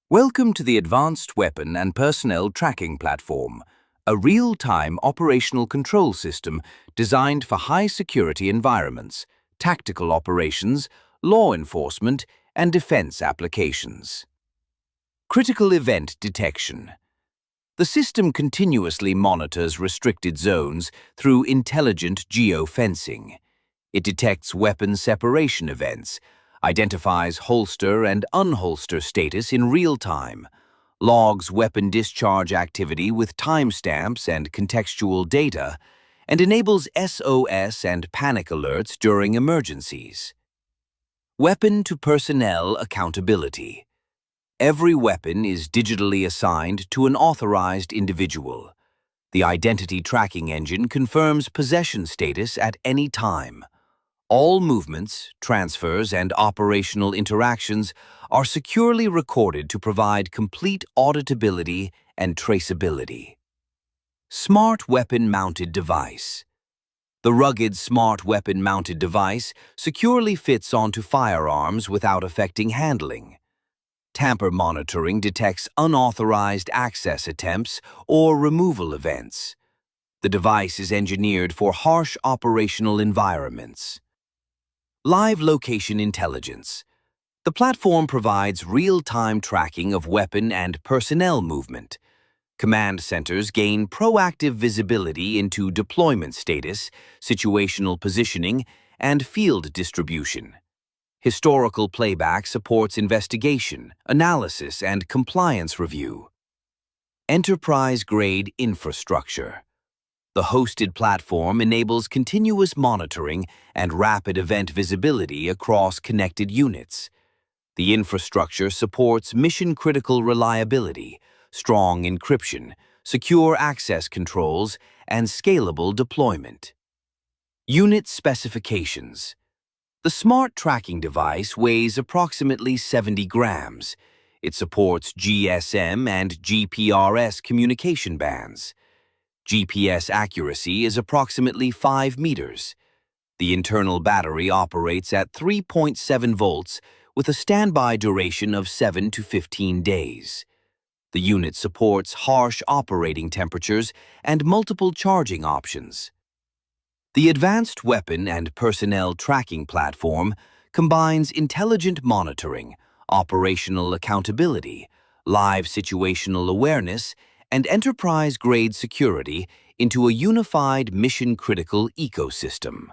Welcome to the Advanced Weapon and Personnel Tracking Platform, a real-time operational control system designed for high-security environments, tactical operations, law enforcement, and defense applications. Critical event detection. The system continuously monitors restricted zones through intelligent geofencing. It detects weapon separation events, identifies holster and unholster status in real time, logs weapon discharge activity with timestamps and contextual data, and enables SOS and panic alerts during emergencies. Weapon-to-personnel accountability. Every weapon is digitally assigned to an authorized individual. The identity tracking engine confirms possession status at any time. All movements, transfers, and operational interactions are securely recorded to provide complete auditability and traceability. Smart Weapon-Mounted Device. The rugged smart weapon-mounted device securely fits onto firearms without affecting handling. Tamper monitoring detects unauthorized access attempts or removal events. The device is engineered for harsh operational environments. Live Location Intelligence. The platform provides real-time tracking of weapon and personnel movement. Command centers gain proactive visibility into deployment status, situational positioning, and field distribution. Historical playback supports investigation, analysis, and compliance review. Enterprise-grade infrastructure. The hosted platform enables continuous monitoring and rapid event visibility across connected units. The infrastructure supports mission-critical reliability, strong encryption, secure access controls, and scalable deployment. Unit specifications. The smart tracking device weighs approximately 70 grams. It supports GSM and GPRS communication bands. GPS accuracy is approximately 5 meters. The internal battery operates at 3.7 volts with a standby duration of 7 to 15 days. The unit supports harsh operating temperatures and multiple charging options. The Advanced Weapon and Personnel Tracking Platform combines intelligent monitoring, operational accountability, live situational awareness, and enterprise-grade security into a unified mission-critical ecosystem.